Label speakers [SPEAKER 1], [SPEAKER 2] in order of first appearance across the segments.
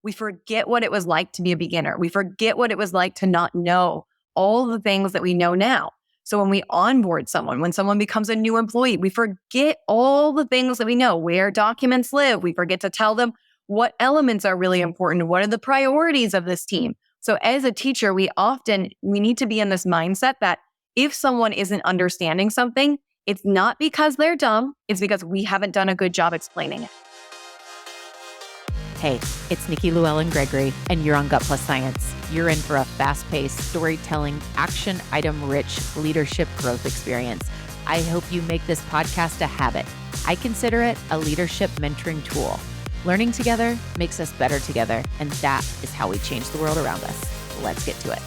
[SPEAKER 1] we forget what it was like to be a beginner. We forget what it was like to not know all the things that we know now. So when we onboard someone, when someone becomes a new employee, we forget all the things that we know, where documents live. We forget to tell them what elements are really important. What are the priorities of this team? So as a teacher, we need to be in this mindset that if someone isn't understanding something, it's not because they're dumb. It's because we haven't done a good job explaining it.
[SPEAKER 2] Hey, it's Nikki, Llewellyn-Gregory, and you're on Gut Plus Science. You're in for a fast-paced, storytelling, action item-rich leadership growth experience. I hope you make this podcast a habit. I consider it a leadership mentoring tool. Learning together makes us better together, and that is how we change the world around us. Let's get to it.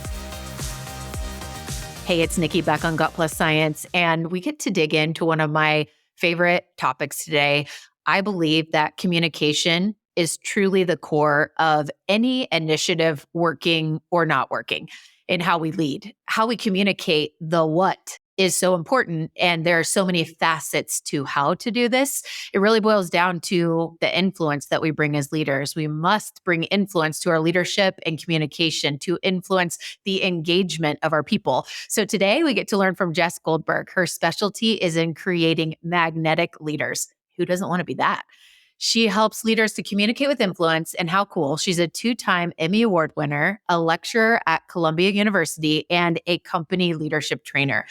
[SPEAKER 2] Hey, it's Nikki back on Gut Plus Science, and we get to dig into one of my favorite topics today. I believe that communication is truly the core of any initiative working or not working in how we lead. How we communicate the what is so important. And there are so many facets to how to do this. It really boils down to the influence that we bring as leaders. We must bring influence to our leadership and communication to influence the engagement of our people. So today we get to learn from Jess Goldberg. Her specialty is in creating magnetic leaders. Who doesn't want to be that? She helps leaders to communicate with influence, and how cool. She's a 2-time Emmy Award winner, a lecturer at Columbia University, and a company leadership trainer.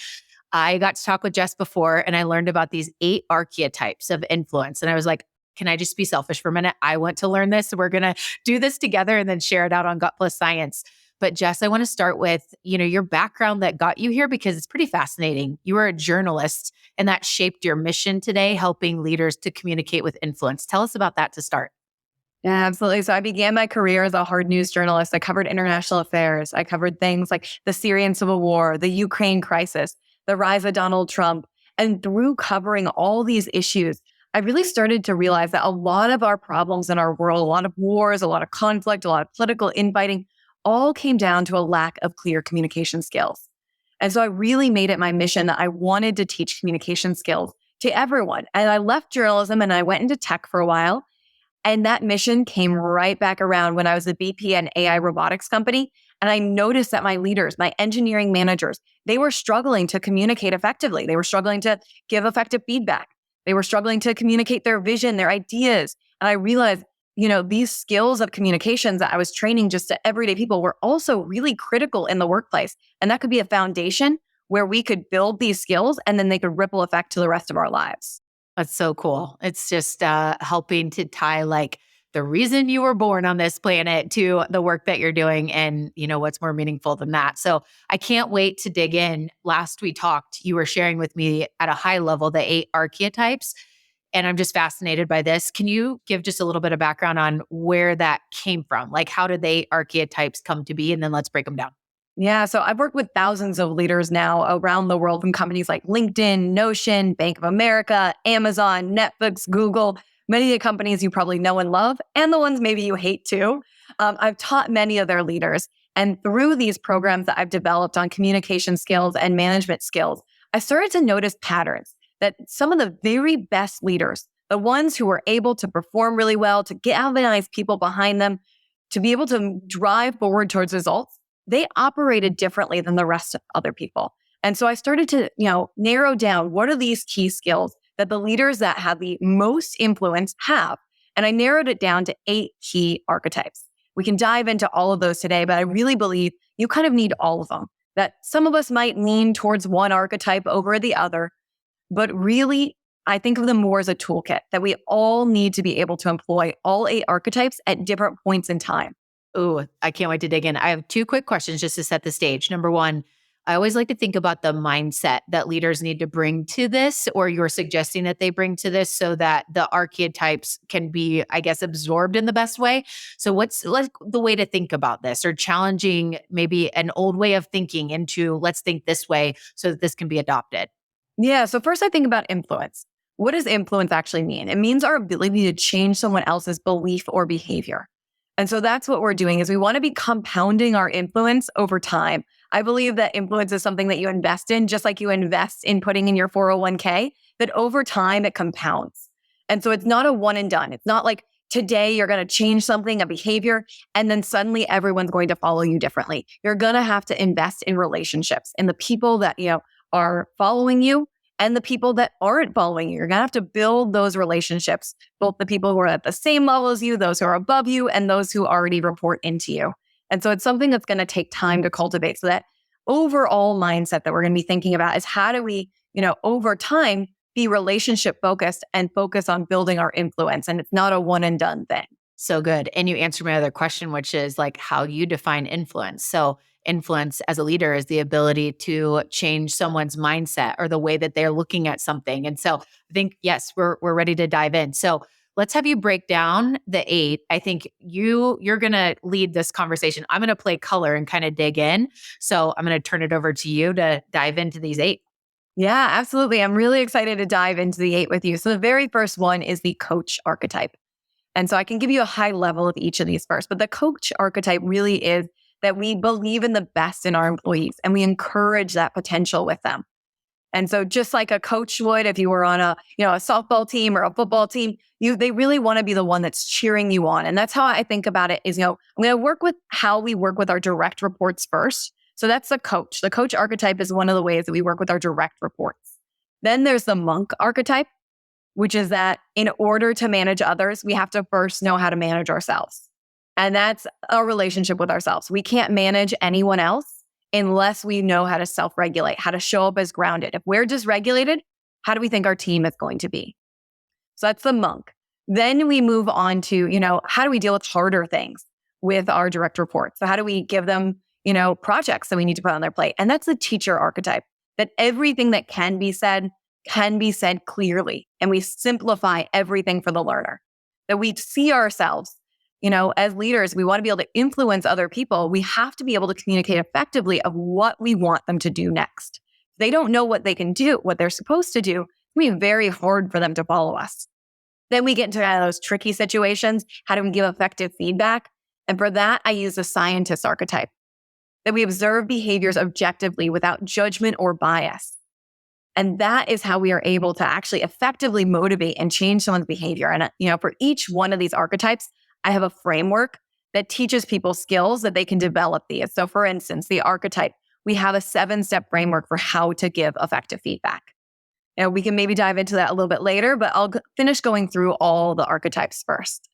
[SPEAKER 2] I got to talk with Jess before, and I learned about these 8 archetypes of influence. And I was like, can I just be selfish for a minute? I want to learn this. We're going to do this together and then share it out on Gut Plus Science. But Jess, I want to start with, your background that got you here, because it's pretty fascinating. You were a journalist, and that shaped your mission today, helping leaders to communicate with influence. Tell us about that to start.
[SPEAKER 1] Yeah, absolutely. So I began my career as a hard news journalist. I covered international affairs. I covered things like the Syrian civil war, the Ukraine crisis, the rise of Donald Trump. And through covering all these issues, I really started to realize that a lot of our problems in our world, a lot of wars, a lot of conflict, a lot of political infighting, all came down to a lack of clear communication skills. And so I really made it my mission that I wanted to teach communication skills to everyone. And I left journalism and I went into tech for a while. And that mission came right back around when I was a VP at an AI robotics company. And I noticed that my leaders, my engineering managers, they were struggling to communicate effectively. They were struggling to give effective feedback. They were struggling to communicate their vision, their ideas. And I realized, these skills of communications that I was training just to everyday people were also really critical in the workplace. And that could be a foundation where we could build these skills and then they could ripple effect to the rest of our lives.
[SPEAKER 2] That's so cool. It's just helping to tie the reason you were born on this planet to the work that you're doing, and what's more meaningful than that. So I can't wait to dig in. Last we talked, you were sharing with me at a high level the 8 archetypes, and I'm just fascinated by this. Can you give just a little bit of background on where that came from? How did the archetypes come to be? And then let's break them down.
[SPEAKER 1] Yeah, so I've worked with thousands of leaders now around the world from companies like LinkedIn, Notion, Bank of America, Amazon, Netflix, Google, many of the companies you probably know and love, and the ones maybe you hate too. I've taught many of their leaders. And through these programs that I've developed on communication skills and management skills, I started to notice patterns that some of the very best leaders, the ones who were able to perform really well, to galvanize people behind them, to be able to drive forward towards results, they operated differently than the rest of other people. And so I started to, narrow down what are these key skills that the leaders that have the most influence have. And I narrowed it down to 8 key archetypes. We can dive into all of those today, but I really believe you kind of need all of them. That some of us might lean towards one archetype over the other, but really, I think of them more as a toolkit that we all need to be able to employ all 8 archetypes at different points in time.
[SPEAKER 2] Ooh, I can't wait to dig in. I have 2 quick questions just to set the stage. Number 1, I always like to think about the mindset that leaders need to bring to this, or you're suggesting that they bring to this, so that the archetypes can be, absorbed in the best way. So what's the way to think about this, or challenging maybe an old way of thinking into let's think this way so that this can be adopted?
[SPEAKER 1] Yeah, so first I think about influence. What does influence actually mean? It means our ability to change someone else's belief or behavior. And so that's what we're doing, is we want to be compounding our influence over time. I believe that influence is something that you invest in, just like you invest in putting in your 401k, that over time it compounds. And so it's not a one and done. It's not like today you're going to change something, a behavior, and then suddenly everyone's going to follow you differently. You're going to have to invest in relationships and the people that, are following you and the people that aren't following you. You're going to have to build those relationships, both the people who are at the same level as you, those who are above you, and those who already report into you. And so it's something that's going to take time to cultivate. So that overall mindset that we're going to be thinking about is how do we, over time, be relationship focused and focus on building our influence. And it's not a one and done thing.
[SPEAKER 2] So good. And you answered my other question, which is like how you define influence. So influence as a leader is the ability to change someone's mindset or the way that they're looking at something. And so I think, yes, we're ready to dive in. So let's have you break down the 8. I think you're going to lead this conversation. I'm going to play color and kind of dig in. So I'm going to turn it over to you to dive into these 8.
[SPEAKER 1] Yeah, absolutely. I'm really excited to dive into the 8 with you. So the very first one is the coach archetype. And so I can give you a high level of each of these first, but the coach archetype really is that we believe in the best in our employees and we encourage that potential with them. And so just like a coach would, if you were on a softball team or a football team, they really want to be the one that's cheering you on. And that's how I think about it is, I'm going to work with how we work with our direct reports first. So that's the coach. The coach archetype is one of the ways that we work with our direct reports. Then there's the monk archetype, which is that in order to manage others, we have to first know how to manage ourselves. And that's our relationship with ourselves. We can't manage anyone else unless we know how to self-regulate, how to show up as grounded. If we're dysregulated, how do we think our team is going to be? So that's the monk. Then we move on to, how do we deal with harder things with our direct reports? So how do we give them, projects that we need to put on their plate? And that's the teacher archetype, that everything that can be said clearly. And we simplify everything for the learner. That we see ourselves, as leaders, we want to be able to influence other people. We have to be able to communicate effectively of what we want them to do next. If they don't know what they can do, what they're supposed to do, it's going to be very hard for them to follow us. Then we get into kind of those tricky situations. How do we give effective feedback? And for that, I use the scientist archetype, that we observe behaviors objectively without judgment or bias. And that is how we are able to actually effectively motivate and change someone's behavior. And, for each one of these archetypes, I have a framework that teaches people skills that they can develop these. So for instance, the archetype, we have a 7-step framework for how to give effective feedback. We can maybe dive into that a little bit later, but I'll finish going through all the archetypes first.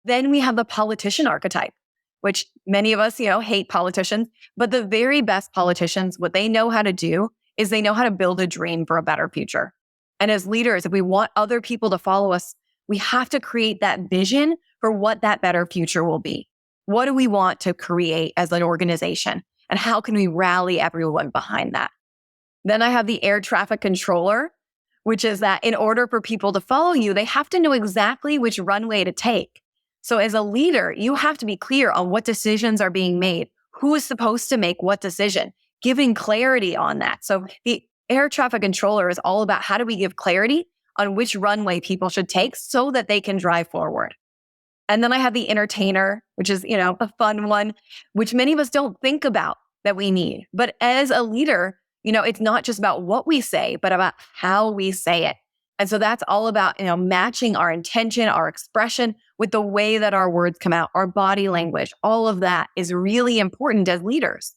[SPEAKER 1] Then we have the politician archetype, which many of us, hate politicians, but the very best politicians, what they know how to do is they know how to build a dream for a better future. And as leaders, if we want other people to follow us, we have to create that vision for what that better future will be. What do we want to create as an organization? And how can we rally everyone behind that? Then I have the air traffic controller, which is that in order for people to follow you, they have to know exactly which runway to take. So as a leader, you have to be clear on what decisions are being made, who is supposed to make what decision, giving clarity on that. So the air traffic controller is all about how do we give clarity on which runway people should take so that they can drive forward. And then I have the entertainer, which is, a fun one, which many of us don't think about that we need. But as a leader, it's not just about what we say, but about how we say it. And so that's all about, matching our intention, our expression with the way that our words come out, our body language. All of that is really important as leaders.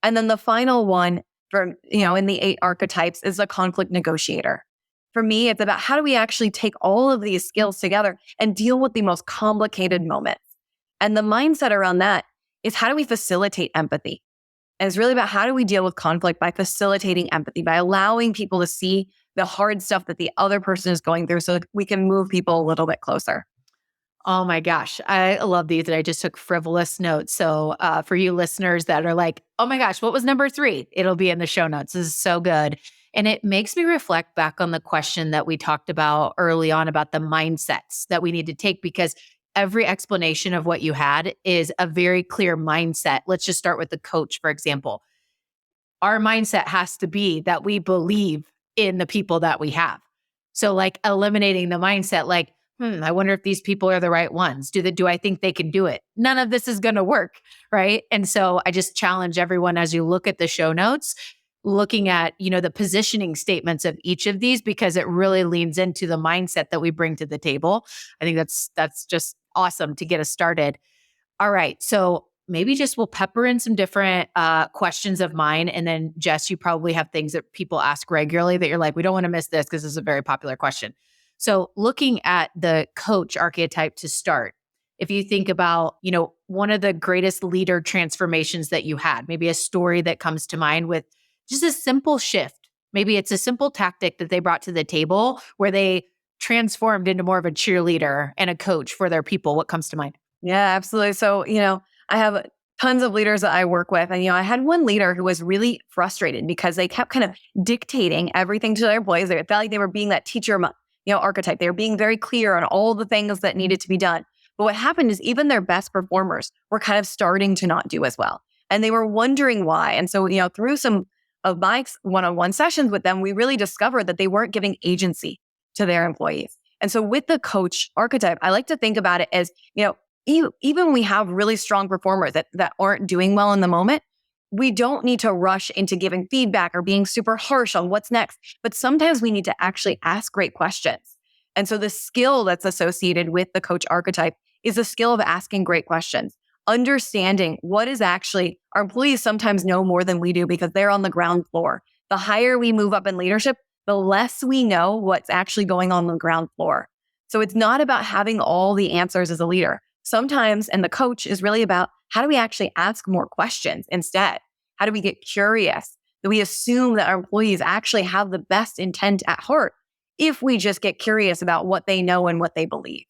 [SPEAKER 1] And then the final one for, in the 8 archetypes is the conflict negotiator. For me, it's about how do we actually take all of these skills together and deal with the most complicated moments. And the mindset around that is how do we facilitate empathy? And it's really about how do we deal with conflict by facilitating empathy, by allowing people to see the hard stuff that the other person is going through so that we can move people a little bit closer.
[SPEAKER 2] Oh my gosh, I love these. And I just took frivolous notes. So for you listeners that are like, oh my gosh, what was number 3? It'll be in the show notes. This is so good. And it makes me reflect back on the question that we talked about early on about the mindsets that we need to take, because every explanation of what you had is a very clear mindset. Let's just start with the coach, for example. Our mindset has to be that we believe in the people that we have. So like eliminating the mindset, like, I wonder if these people are the right ones. Do I think they can do it? None of this is going to work, right? And so I just challenge everyone as you look at the show notes, looking at, the positioning statements of each of these, because it really leans into the mindset that we bring to the table. I think that's just awesome to get us started. All right. So maybe just we'll pepper in some different questions of mine. And then Jess, you probably have things that people ask regularly that you're like, we don't want to miss this because this is a very popular question. So looking at the coach archetype to start, if you think about, one of the greatest leader transformations that you had, maybe a story that comes to mind with just a simple shift. Maybe it's a simple tactic that they brought to the table where they transformed into more of a cheerleader and a coach for their people. What comes to mind?
[SPEAKER 1] Yeah, absolutely. So, I have tons of leaders that I work with. And, I had one leader who was really frustrated because they kept kind of dictating everything to their employees. They felt like they were being that teacher, archetype. They were being very clear on all the things that needed to be done. But what happened is even their best performers were kind of starting to not do as well. And they were wondering why. And so, through some of my one-on-one sessions with them, we really discovered that they weren't giving agency to their employees. And so with the coach archetype, I like to think about it as, even when we have really strong performers that aren't doing well in the moment, we don't need to rush into giving feedback or being super harsh on what's next. But sometimes we need to actually ask great questions. And so the skill that's associated with the coach archetype is the skill of asking great questions, understanding what is actually, our employees sometimes know more than we do because they're on the ground floor. The higher we move up in leadership, the less we know what's actually going on the ground floor. So it's not about having all the answers as a leader. Sometimes, and the coach is really about how do we actually ask more questions instead? How do we get curious? Do we assume that our employees actually have the best intent at heart if we just get curious about what they know and what they believe?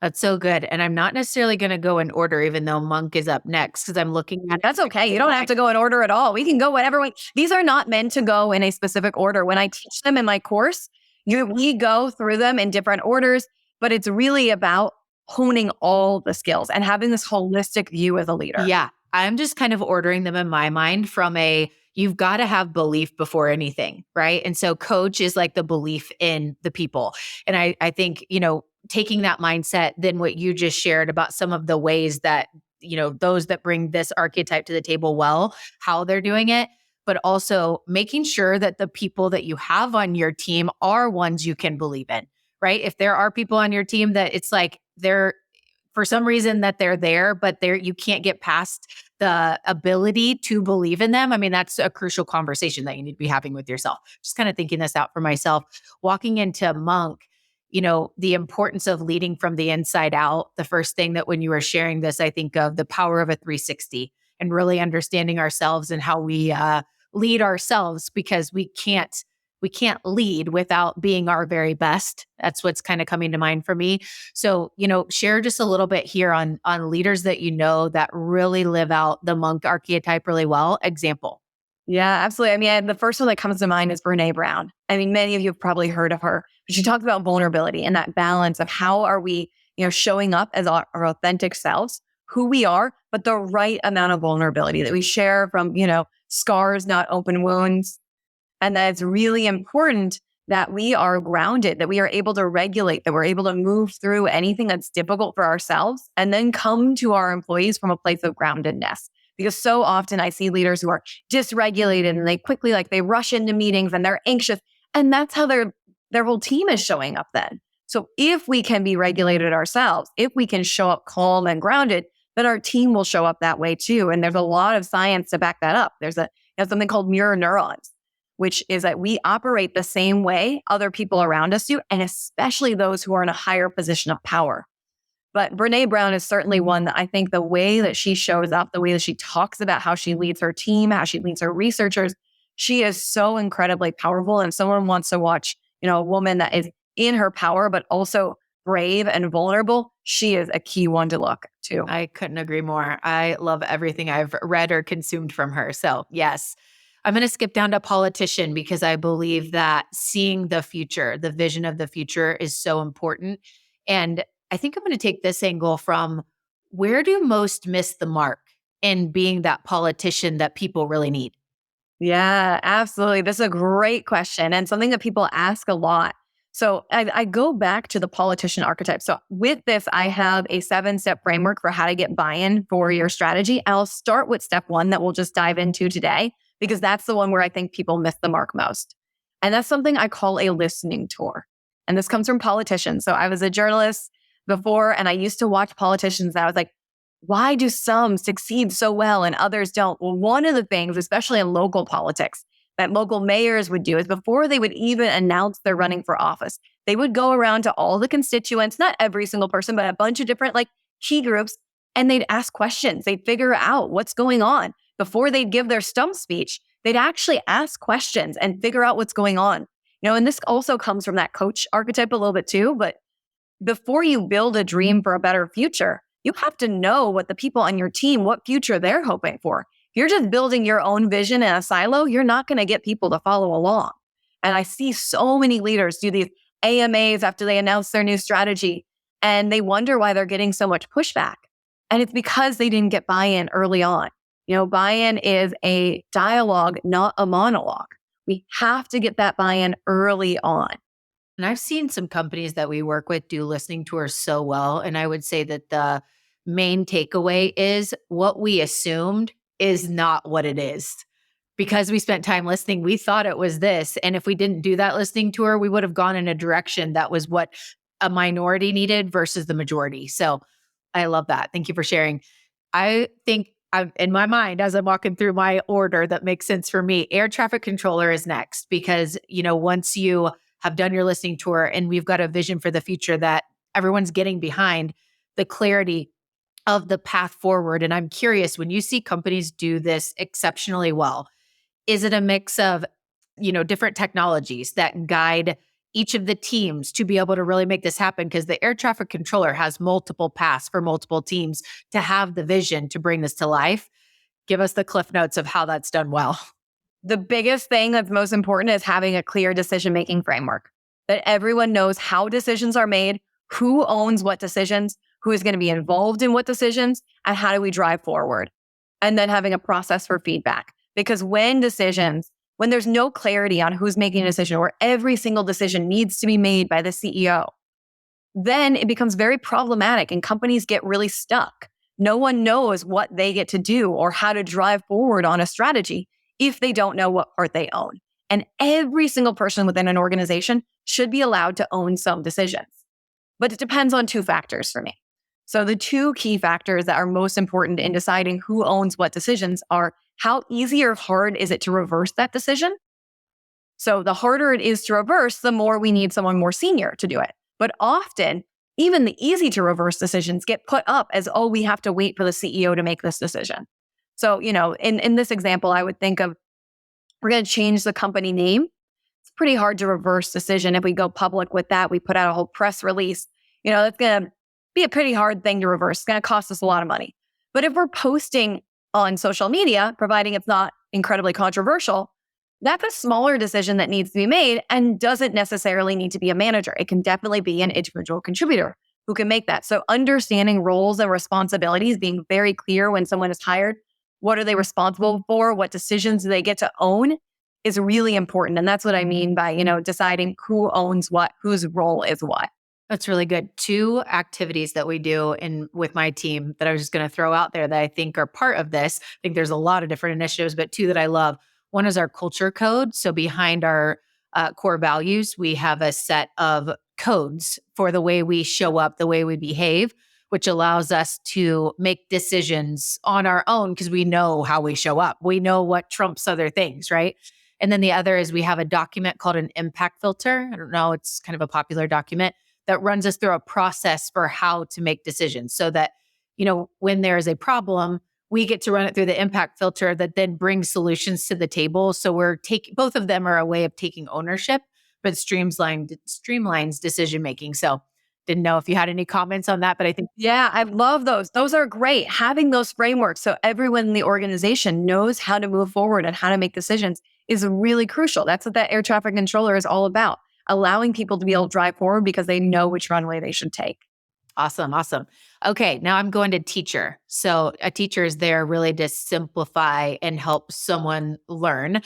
[SPEAKER 2] That's so good. And I'm not necessarily going to go in order, even though Monk is up next, because I'm looking at
[SPEAKER 1] That's okay. You don't have to go in order at all. We can go whatever way. These are not meant to go in a specific order. When I teach them in my course, we go through them in different orders, but it's really about honing all the skills and having this holistic view as a leader.
[SPEAKER 2] Yeah. I'm just kind of ordering them in my mind from you've got to have belief before anything, right? And so coach is like the belief in the people. And I think, taking that mindset, then what you just shared about some of the ways that, those that bring this archetype to the table well, how they're doing it, but also making sure that the people that you have on your team are ones you can believe in, right? If there are people on your team that it's like they're, for some reason that they're there, but you can't get past the ability to believe in them. I mean, that's a crucial conversation that you need to be having with yourself. Just kind of thinking this out for myself. Walking into Monk, the importance of leading from the inside out. The first thing that when you were sharing this, I think of the power of a 360 and really understanding ourselves and how we lead ourselves, because we can't lead without being our very best. That's what's kind of coming to mind for me. So, share just a little bit here on leaders that that really live out the Monk archetype really well. Example.
[SPEAKER 1] Yeah, absolutely. I mean, the first one that comes to mind is Brene Brown. I mean, many of you have probably heard of her. But she talks about vulnerability and that balance of how are we, showing up as our authentic selves, who we are, but the right amount of vulnerability that we share from, scars, not open wounds. And that it's really important that we are grounded, that we are able to regulate, that we're able to move through anything that's difficult for ourselves and then come to our employees from a place of groundedness. Because so often I see leaders who are dysregulated and they quickly, they rush into meetings and they're anxious. And that's how their whole team is showing up then. So if we can be regulated ourselves, if we can show up calm and grounded, then our team will show up that way too. And there's a lot of science to back that up. There's something called mirror neurons, which is that we operate the same way other people around us do, and especially those who are in a higher position of power. But Brene Brown is certainly one that I think the way that she shows up, the way that she talks about how she leads her team, how she leads her researchers, she is so incredibly powerful. And someone wants to watch, a woman that is in her power, but also brave and vulnerable. She is a key one to look to.
[SPEAKER 2] I couldn't agree more. I love everything I've read or consumed from her. So yes. I'm going to skip down to politician because I believe that seeing the future, the vision of the future is so important. And I think I'm going to take this angle from where do most miss the mark in being that politician that people really need?
[SPEAKER 1] Yeah, absolutely. This is a great question and something that people ask a lot. So I go back to the politician archetype. So with this, I have a 7-step framework for how to get buy-in for your strategy. I'll start with step 1 that we'll just dive into today. because that's the one where I think people miss the mark most. And that's something I call a listening tour. And this comes from politicians. So I was a journalist before, and I used to watch politicians, and I was like, why do some succeed so well and others don't? Well, one of the things, especially in local politics, that local mayors would do is before they would even announce they're running for office, they would go around to all the constituents, not every single person, but a bunch of different key groups, and they'd ask questions. They'd figure out what's going on. Before they'd give their stump speech, they'd actually ask questions and figure out what's going on. And this also comes from that coach archetype a little bit too, but before you build a dream for a better future, you have to know what the people on your team, what future they're hoping for. If you're just building your own vision in a silo, you're not going to get people to follow along. And I see so many leaders do these AMAs after they announce their new strategy, and they wonder why they're getting so much pushback. And it's because they didn't get buy-in early on. Buy-in is a dialogue, not a monologue. We have to get that buy-in early on.
[SPEAKER 2] And I've seen some companies that we work with do listening tours so well. And I would say that the main takeaway is what we assumed is not what it is. Because we spent time listening, we thought it was this. And if we didn't do that listening tour, we would have gone in a direction that was what a minority needed versus the majority. So I love that. Thank you for sharing. I think in my mind, as I'm walking through my order that makes sense for me, air traffic controller is next because, once you have done your listening tour and we've got a vision for the future that everyone's getting behind, the clarity of the path forward. And I'm curious, when you see companies do this exceptionally well, is it a mix of, different technologies that guide each of the teams to be able to really make this happen? Because the air traffic controller has multiple paths for multiple teams to have the vision to bring this to life. Give us the cliff notes of how that's done well.
[SPEAKER 1] The biggest thing that's most important is having a clear decision-making framework, that everyone knows how decisions are made, who owns what decisions, who is going to be involved in what decisions, and how do we drive forward. And then having a process for feedback. Because when there's no clarity on who's making a decision or every single decision needs to be made by the CEO, then it becomes very problematic and companies get really stuck. No one knows what they get to do or how to drive forward on a strategy if they don't know what part they own. And every single person within an organization should be allowed to own some decisions. But it depends on two factors for me. So the two key factors that are most important in deciding who owns what decisions are how easy or hard is it to reverse that decision? So the harder it is to reverse, the more we need someone more senior to do it. But often, even the easy to reverse decisions get put up as, we have to wait for the CEO to make this decision. So, in this example, I would think of, we're going to change the company name. It's pretty hard to reverse decision. If we go public with that, we put out a whole press release, that's going to be a pretty hard thing to reverse. It's going to cost us a lot of money. But if we're posting on social media, providing it's not incredibly controversial, that's a smaller decision that needs to be made and doesn't necessarily need to be a manager. It can definitely be an individual contributor who can make that. So understanding roles and responsibilities, being very clear when someone is hired, what are they responsible for? What decisions do they get to own is really important. And that's what I mean by, deciding who owns what, whose role is what.
[SPEAKER 2] That's really good. Two activities that we do with my team that I was just going to throw out there that I think are part of this. I think there's a lot of different initiatives, but two that I love. One is our culture code. So behind our core values, we have a set of codes for the way we show up, the way we behave, which allows us to make decisions on our own because we know how we show up. We know what trumps other things, right? And then the other is we have a document called an impact filter. I don't know, it's kind of a popular document that runs us through a process for how to make decisions so that, when there is a problem, we get to run it through the impact filter that then brings solutions to the table. So both of them are a way of taking ownership, but streamlines decision-making. So didn't know if you had any comments on that, but I think.
[SPEAKER 1] Yeah, I love those. Those are great. Having those frameworks so everyone in the organization knows how to move forward and how to make decisions is really crucial. That's what that air traffic controller is all about. Allowing people to be able to drive forward because they know which runway they should take.
[SPEAKER 2] Awesome. Okay, now I'm going to teacher. So a teacher is there really to simplify and help someone learn.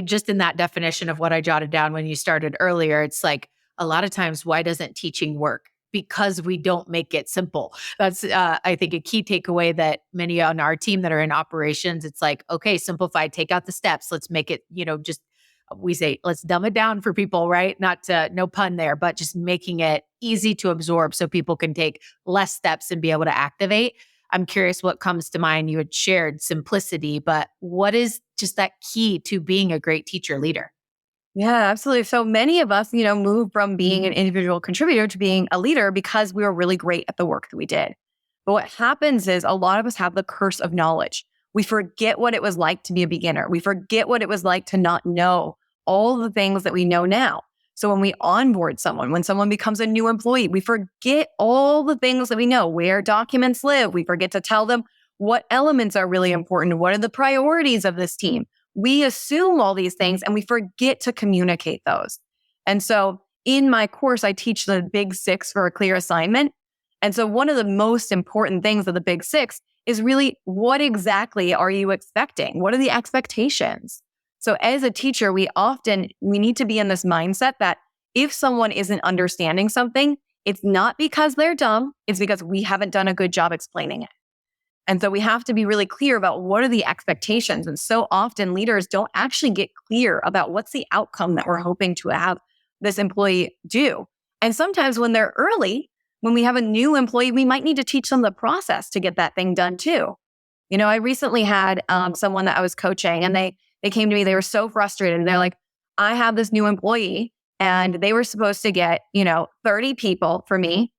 [SPEAKER 2] Just in that definition of what I jotted down when you started earlier, it's like a lot of times, why doesn't teaching work? because we don't make it simple. That's, I think, a key takeaway that many on our team that are in operations, it's like, okay, simplify, take out the steps. Let's make it, just we say, let's dumb it down for people, right? Not to, no pun there, but just making it easy to absorb so people can take less steps and be able to activate. I'm curious what comes to mind. You had shared simplicity, but what is just that key to being a great teacher leader?
[SPEAKER 1] Yeah, absolutely. So many of us, move from being an individual contributor to being a leader because we were really great at the work that we did. But what happens is a lot of us have the curse of knowledge. We forget what it was like to be a beginner. We forget what it was like to not know all the things that we know now. So when we onboard someone, when someone becomes a new employee, we forget all the things that we know, where documents live. We forget to tell them what elements are really important. What are the priorities of this team? We assume all these things and we forget to communicate those. And so in my course, I teach the big 6 for a clear assignment. And so one of the most important things of the big 6 is really, what exactly are you expecting? What are the expectations? So as a teacher, we need to be in this mindset that if someone isn't understanding something, it's not because they're dumb, it's because we haven't done a good job explaining it. And so we have to be really clear about what are the expectations. And so often leaders don't actually get clear about what's the outcome that we're hoping to have this employee do. And sometimes when they're early, when we have a new employee, we might need to teach them the process to get that thing done too. I recently had someone that I was coaching, and they came to me, they were so frustrated. And they're like, I have this new employee and they were supposed to get, 30 people for me.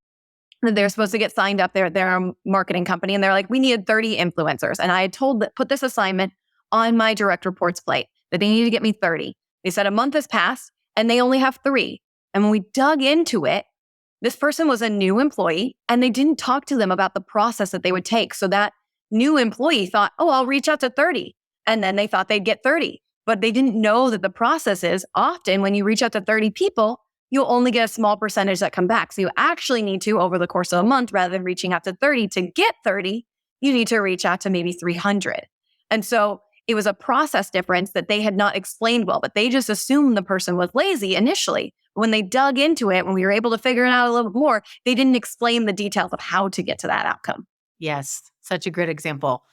[SPEAKER 1] They're supposed to get signed up. They're a marketing company. And they're like, we needed 30 influencers. And I had put this assignment on my direct reports plate that they need to get me 30. They said a month has passed and they only have 3. And when we dug into it, this person was a new employee and they didn't talk to them about the process that they would take. So that new employee thought, oh, I'll reach out to 30. And then they thought they'd get 30. But they didn't know that the process is often when you reach out to 30 people, you'll only get a small percentage that come back. So you actually need to, over the course of a month, rather than reaching out to 30 to get 30, you need to reach out to maybe 300. And so it was a process difference that they had not explained well, but they just assumed the person was lazy initially. When they dug into it, when we were able to figure it out a little bit more, they didn't explain the details of how to get to that outcome.
[SPEAKER 2] Yes, such a good example.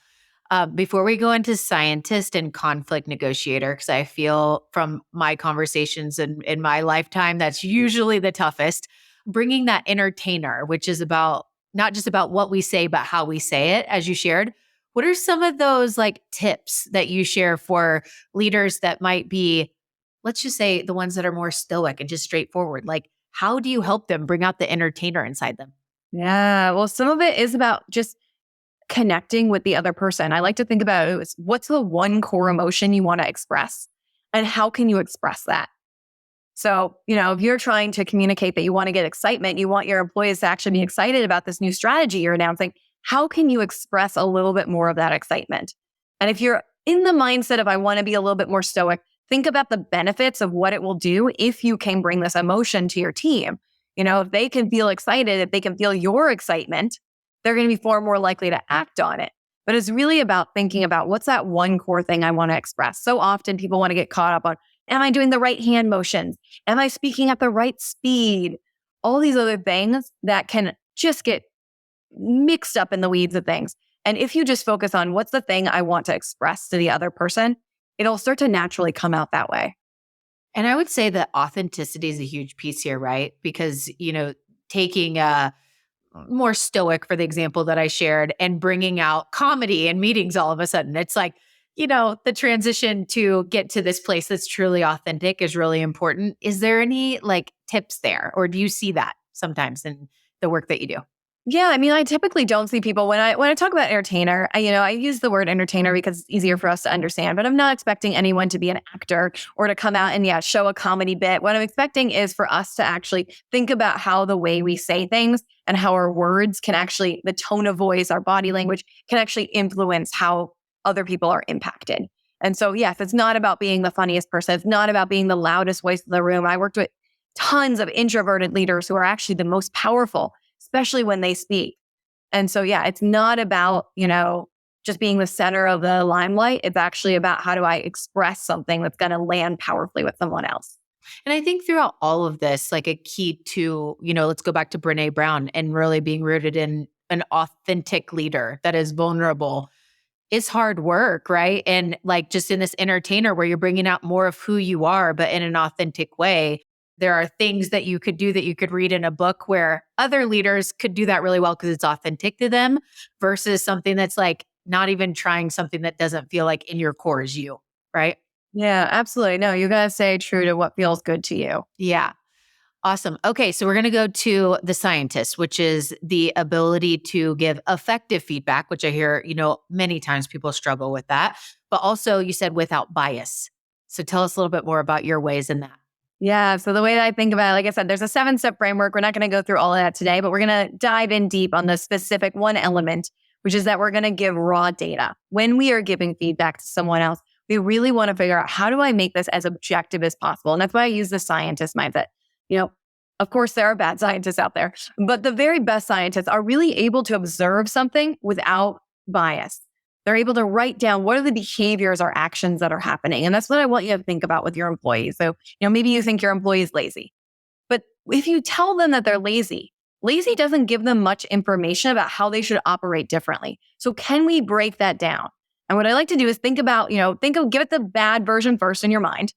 [SPEAKER 2] Before we go into scientist and conflict negotiator, because I feel from my conversations in my lifetime, that's usually the toughest, bringing that entertainer, which is about not just about what we say, but how we say it, as you shared. What are some of those tips that you share for leaders that might be, let's just say the ones that are more stoic and just straightforward? How do you help them bring out the entertainer inside them?
[SPEAKER 1] Yeah, well, some of it is about just connecting with the other person. I like to think about it as, what's the one core emotion you want to express and how can you express that? So, if you're trying to communicate that you want to get excitement, you want your employees to actually be excited about this new strategy you're announcing, how can you express a little bit more of that excitement? And if you're in the mindset of, I want to be a little bit more stoic, think about the benefits of what it will do if you can bring this emotion to your team. If they can feel excited, if they can feel your excitement, they're going to be far more likely to act on it. But it's really about thinking about, what's that one core thing I want to express? So often people want to get caught up on, am I doing the right hand motions? Am I speaking at the right speed? All these other things that can just get mixed up in the weeds of things. And if you just focus on, what's the thing I want to express to the other person, it'll start to naturally come out that way.
[SPEAKER 2] And I would say that authenticity is a huge piece here, right? Because, taking more stoic for the example that I shared and bringing out comedy in meetings all of a sudden. It's the transition to get to this place that's truly authentic is really important. Is there any tips there, or do you see that sometimes in the work that you do?
[SPEAKER 1] Yeah, I typically don't see people when I talk about entertainer. I use the word entertainer because it's easier for us to understand. But I'm not expecting anyone to be an actor or to come out and show a comedy bit. What I'm expecting is for us to actually think about how the way we say things and how our words can actually, the tone of voice, our body language can actually influence how other people are impacted. And so, yes, it's not about being the funniest person. It's not about being the loudest voice in the room. I worked with tons of introverted leaders who are actually the most powerful, especially when they speak. And so, yeah, it's not about, just being the center of the limelight. It's actually about, how do I express something that's going to land powerfully with someone else?
[SPEAKER 2] And I think throughout all of this, like a key to, let's go back to Brene Brown and really being rooted in an authentic leader that is vulnerable is hard work, right? And like just in this entertainer where you're bringing out more of who you are, but in an authentic way. There are things that you could do that you could read in a book where other leaders could do that really well because it's authentic to them versus something that's like not even trying something that doesn't feel like in your core is you, right?
[SPEAKER 1] Yeah, absolutely. No, you got to stay true to what feels good to you.
[SPEAKER 2] Yeah. Awesome. Okay. So we're going to go to the scientist, which is the ability to give effective feedback, which I hear, many times people struggle with that, but also you said without bias. So tell us a little bit more about your ways in that.
[SPEAKER 1] Yeah. So the way that I think about it, like I said, there's a 7-step framework. We're not going to go through all of that today, but we're going to dive in deep on the specific one element, which is that we're going to give raw data. When we are giving feedback to someone else, we really want to figure out, how do I make this as objective as possible? And that's why I use the scientist mindset. Of course, there are bad scientists out there, but the very best scientists are really able to observe something without bias. They're able to write down what are the behaviors or actions that are happening. And that's what I want you to think about with your employees. So, maybe you think your employee is lazy, but if you tell them that they're lazy, lazy doesn't give them much information about how they should operate differently. So can we break that down? And what I like to do is give it the bad version first in your mind.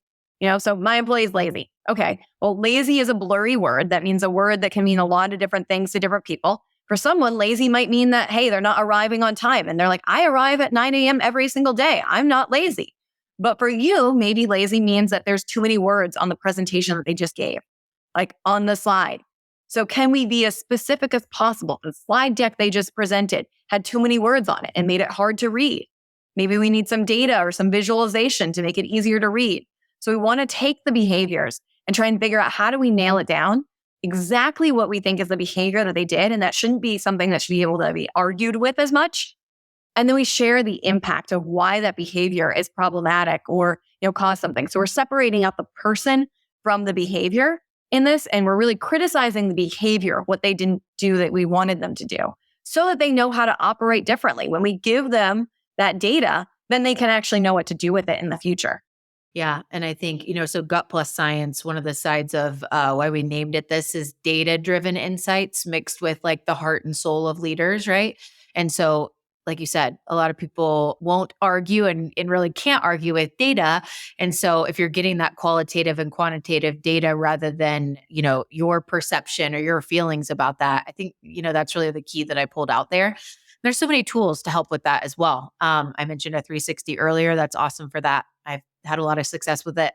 [SPEAKER 1] So my employee is lazy. Okay. Well, lazy is a blurry word. That means a word that can mean a lot of different things to different people. For someone, lazy might mean that, hey, they're not arriving on time. And they're like, I arrive at 9 a.m. every single day. I'm not lazy. But for you, maybe lazy means that there's too many words on the presentation that they just gave, like on the slide. So can we be as specific as possible? The slide deck they just presented had too many words on it and made it hard to read. Maybe we need some data or some visualization to make it easier to read. So we want to take the behaviors and try and figure out, how do we nail it down exactly what we think is the behavior that they did. And that shouldn't be something that should be able to be argued with as much. And then we share the impact of why that behavior is problematic or, cause something. So we're separating out the person from the behavior in this. And we're really criticizing the behavior, what they didn't do that we wanted them to do, so that they know how to operate differently. When we give them that data, then they can actually know what to do with it in the future.
[SPEAKER 2] Yeah. And I think, so gut plus science, one of the sides of why we named it this is data-driven insights mixed with like the heart and soul of leaders, right? And so, like you said, a lot of people won't argue and really can't argue with data. And so if you're getting that qualitative and quantitative data rather than, your perception or your feelings about that, I think, that's really the key that I pulled out there. There's so many tools to help with that as well. I mentioned a 360 earlier. That's awesome for that. I've had a lot of success with it.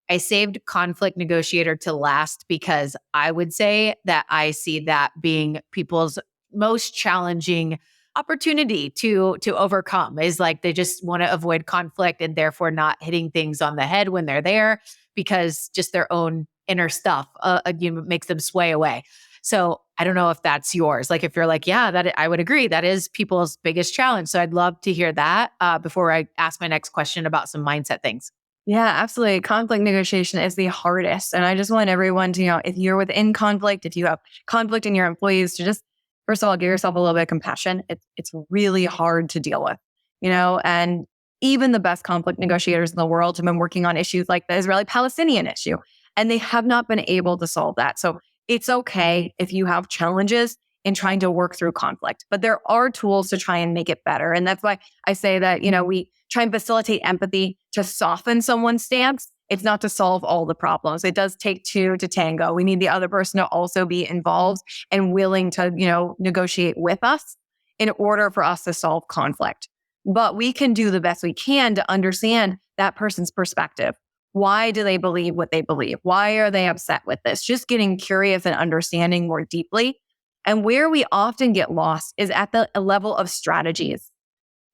[SPEAKER 2] I saved conflict negotiator to last because I would say that I see that being people's most challenging opportunity to overcome, is like they just want to avoid conflict and therefore not hitting things on the head when they're there because just their own inner stuff makes them sway away. So I don't know if that's yours. Like if you're like, yeah, that I would agree. That is people's biggest challenge. So I'd love to hear that before I ask my next question about some mindset things.
[SPEAKER 1] Yeah, absolutely. Conflict negotiation is the hardest. And I just want everyone to, if you're within conflict, if you have conflict in your employees, to just, first of all, give yourself a little bit of compassion. It's really hard to deal with, and even the best conflict negotiators in the world have been working on issues like the Israeli-Palestinian issue, and they have not been able to solve that. So it's okay if you have challenges in trying to work through conflict, but there are tools to try and make it better. And that's why I say that, we try and facilitate empathy to soften someone's stance. It's not to solve all the problems. It does take two to tango. We need the other person to also be involved and willing to, negotiate with us in order for us to solve conflict. But we can do the best we can to understand that person's perspective. Why do they believe what they believe? Why are they upset with this? Just getting curious and understanding more deeply. And where we often get lost is at the level of strategies.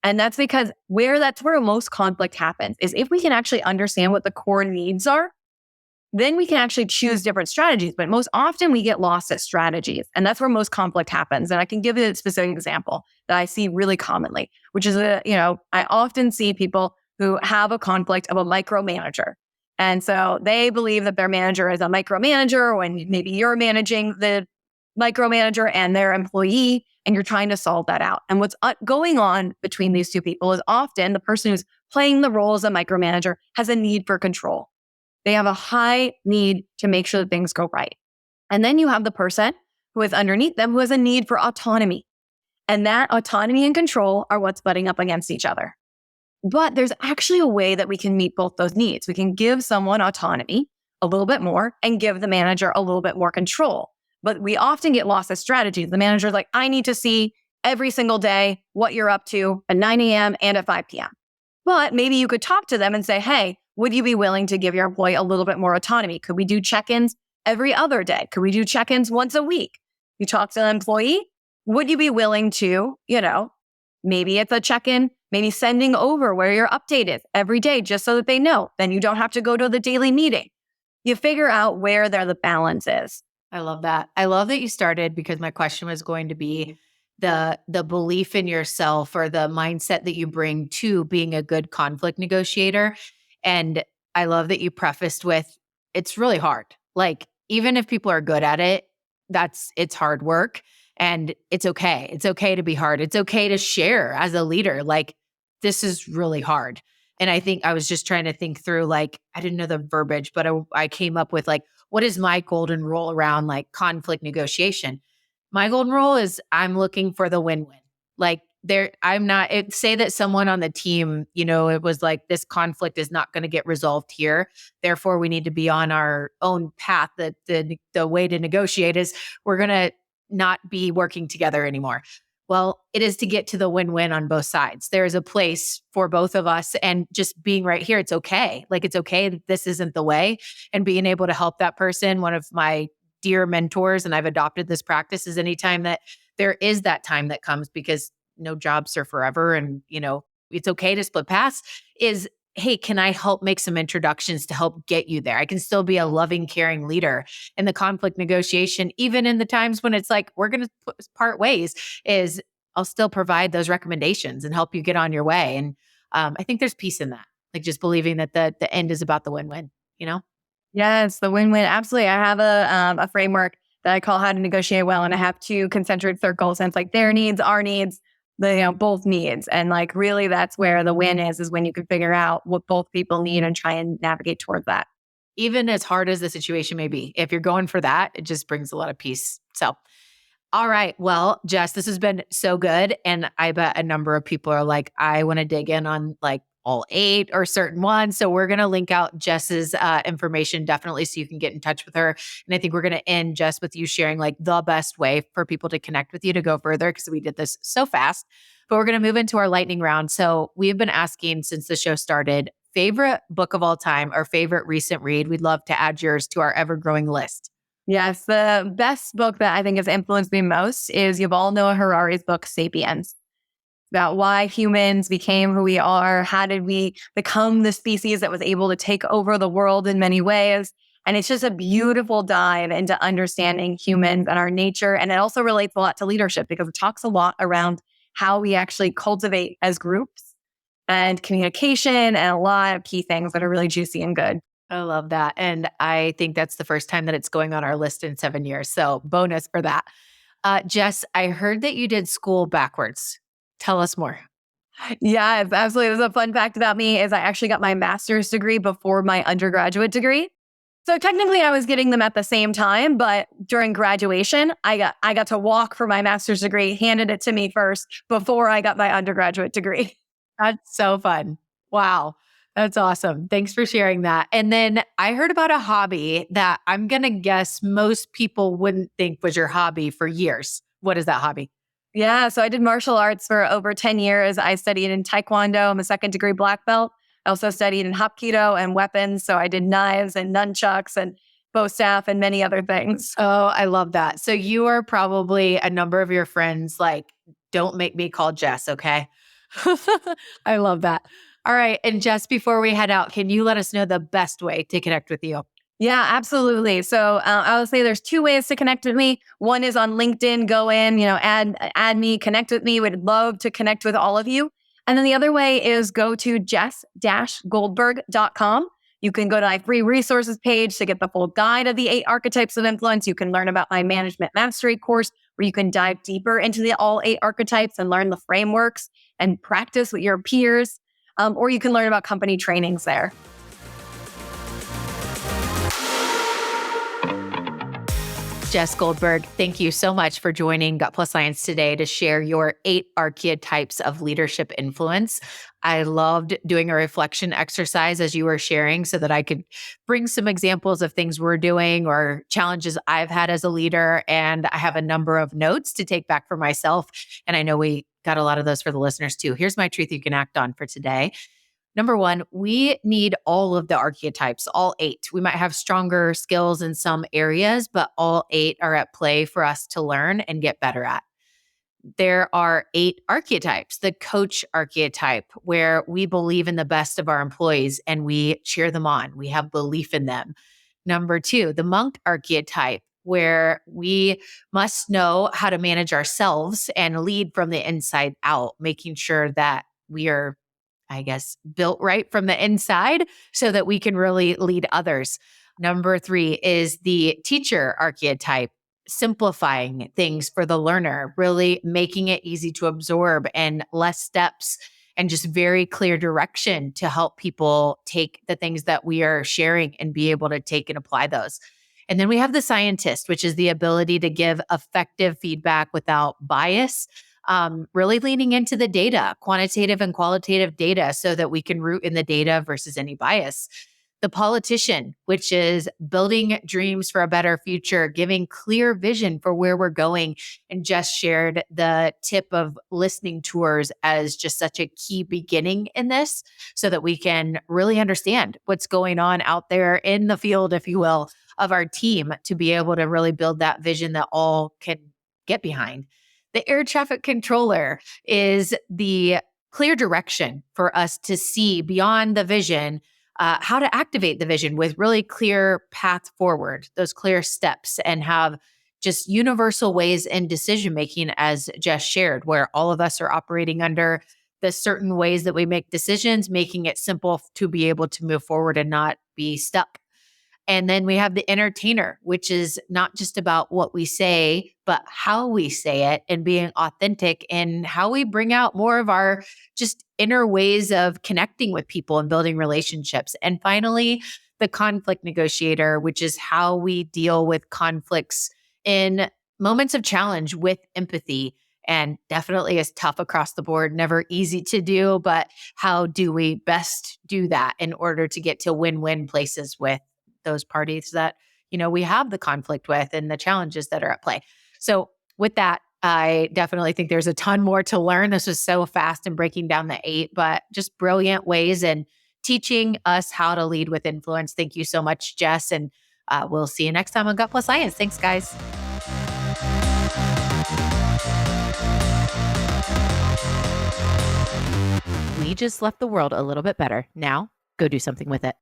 [SPEAKER 1] And that's because that's where most conflict happens, is if we can actually understand what the core needs are, then we can actually choose different strategies. But most often we get lost at strategies. And that's where most conflict happens. And I can give you a specific example that I see really commonly, which is, I often see people who have a conflict of a micromanager. And so they believe that their manager is a micromanager when maybe you're managing the micromanager and their employee, and you're trying to solve that out. And what's going on between these two people is often the person who's playing the role as a micromanager has a need for control. They have a high need to make sure that things go right. And then you have the person who is underneath them who has a need for autonomy. And that autonomy and control are what's butting up against each other. But there's actually a way that we can meet both those needs. We can give someone autonomy a little bit more and give the manager a little bit more control. But we often get lost as strategies. The manager's like, I need to see every single day what you're up to at 9 a.m. and at 5 p.m. But maybe you could talk to them and say, hey, would you be willing to give your employee a little bit more autonomy? Could we do check-ins every other day? Could we do check-ins once a week? You talk to an employee, would you be willing to, maybe it's a check-in, maybe sending over where your update is every day just so that they know. Then you don't have to go to the daily meeting. You figure out where the balance is.
[SPEAKER 2] I love that. I love that you started because my question was going to be the belief in yourself or the mindset that you bring to being a good conflict negotiator. And I love that you prefaced with, it's really hard. Like, even if people are good at it, it's hard work and it's okay. It's okay to be hard. It's okay to share as a leader. Like, this is really hard. And I think I was just trying to think through, like, I didn't know the verbiage, but I came up with like, what is my golden rule around like conflict negotiation? My golden rule is I'm looking for the win-win. Like, say that someone on the team, it was like, this conflict is not going to get resolved here. Therefore, we need to be on our own path. That the way to negotiate is we're going to not be working together anymore. Well, it is to get to the win-win on both sides. There is a place for both of us, and just being right here, it's okay. Like, it's okay that this isn't the way, and being able to help that person. One of my dear mentors, and I've adopted this practice, is anytime that there is that time that comes, because no jobs are forever and, it's okay to split paths, is, hey, can I help make some introductions to help get you there? I can still be a loving, caring leader in the conflict negotiation, even in the times when it's like, we're going to part ways, is I'll still provide those recommendations and help you get on your way. And I think there's peace in that, like just believing that the end is about the win-win,
[SPEAKER 1] Yes, the win-win. Absolutely. I have a framework that I call How to Negotiate Well, and I have 2 concentric circles, and it's like their needs, our needs, both needs. And like, really, that's where the win is when you can figure out what both people need and try and navigate toward that.
[SPEAKER 2] Even as hard as the situation may be, if you're going for that, it just brings a lot of peace. So, all right. Well, Jess, this has been so good. And I bet a number of people are like, I want to dig in on like all 8 or certain ones. So we're going to link out Jess's information definitely so you can get in touch with her. And I think we're going to end, Jess, with you sharing like the best way for people to connect with you to go further, because we did this so fast. But we're going to move into our lightning round. So we've been asking since the show started, favorite book of all time or favorite recent read. We'd love to add yours to our ever-growing list.
[SPEAKER 1] Yes, the best book that I think has influenced me most is Yuval Noah Harari's book, Sapiens. About why humans became who we are. How did we become the species that was able to take over the world in many ways? And it's just a beautiful dive into understanding humans and our nature. And it also relates a lot to leadership, because it talks a lot around how we actually cultivate as groups and communication, and a lot of key things that are really juicy and good.
[SPEAKER 2] I love that. And I think that's the first time that it's going on our list in 7 years. So bonus for that. Jess, I heard that you did school backwards. Tell us more.
[SPEAKER 1] Yes, absolutely. There's a fun fact about me is I actually got my master's degree before my undergraduate degree. So technically I was getting them at the same time, but during graduation, I got to walk for my master's degree, handed it to me first before I got my undergraduate degree.
[SPEAKER 2] That's so fun. Wow. That's awesome. Thanks for sharing that. And then I heard about a hobby that I'm going to guess most people wouldn't think was your hobby for years. What is that hobby?
[SPEAKER 1] Yeah, so I did martial arts for over 10 years. I studied in Taekwondo. I'm a 2nd degree black belt. I also studied in Hapkido and weapons. So I did knives and nunchucks and bow staff and many other things.
[SPEAKER 2] Oh, I love that. So you are probably a number of your friends like, don't make me call Jess, okay? I love that. All right. And Jess, before we head out, can you let us know the best way to connect with you?
[SPEAKER 1] Yeah, absolutely. So I would say there's 2 ways to connect with me. One is on LinkedIn. Go in, add me, connect with me. Would love to connect with all of you. And then the other way is go to jess-goldberg.com. You can go to my free resources page to get the full guide of the 8 archetypes of influence. You can learn about my management mastery course, where you can dive deeper into the all 8 archetypes and learn the frameworks and practice with your peers. Or you can learn about company trainings there.
[SPEAKER 2] Jess Goldberg, thank you so much for joining Gut Plus Science today to share your 8 archetypes of leadership influence. I loved doing a reflection exercise as you were sharing so that I could bring some examples of things we're doing or challenges I've had as a leader. And I have a number of notes to take back for myself. And I know we got a lot of those for the listeners too. Here's my truth you can act on for today. Number one, we need all of the archetypes, all 8. We might have stronger skills in some areas, but all 8 are at play for us to learn and get better at. There are 8 archetypes. The coach archetype, where we believe in the best of our employees and we cheer them on. We have belief in them. Number 2, the monk archetype, where we must know how to manage ourselves and lead from the inside out, making sure that we are, built right from the inside so that we can really lead others. Number 3 is the teacher archetype, simplifying things for the learner, really making it easy to absorb and less steps and just very clear direction to help people take the things that we are sharing and be able to take and apply those. And then we have the scientist, which is the ability to give effective feedback without bias, really leaning into the data, quantitative and qualitative data, so that we can root in the data versus any bias. The politician, which is building dreams for a better future, giving clear vision for where we're going, and just shared the tip of listening tours as just such a key beginning in this so that we can really understand what's going on out there in the field, if you will, of our team to be able to really build that vision that all can get behind. The air traffic controller is the clear direction for us to see beyond the vision, how to activate the vision with really clear path forward, those clear steps, and have just universal ways in decision-making, as Jess shared, where all of us are operating under the certain ways that we make decisions, making it simple to be able to move forward and not be stuck. And then we have the entertainer, which is not just about what we say, but how we say it and being authentic in how we bring out more of our just inner ways of connecting with people and building relationships. And finally, the conflict negotiator, which is how we deal with conflicts in moments of challenge with empathy. And definitely is tough across the board, never easy to do, but how do we best do that in order to get to win-win places with those parties that, we have the conflict with and the challenges that are at play. So with that, I definitely think there's a ton more to learn. This was so fast and breaking down the 8, but just brilliant ways and teaching us how to lead with influence. Thank you so much, Jess. And we'll see you next time on Gut Plus Science. Thanks, guys. We just left the world a little bit better. Now, go do something with it.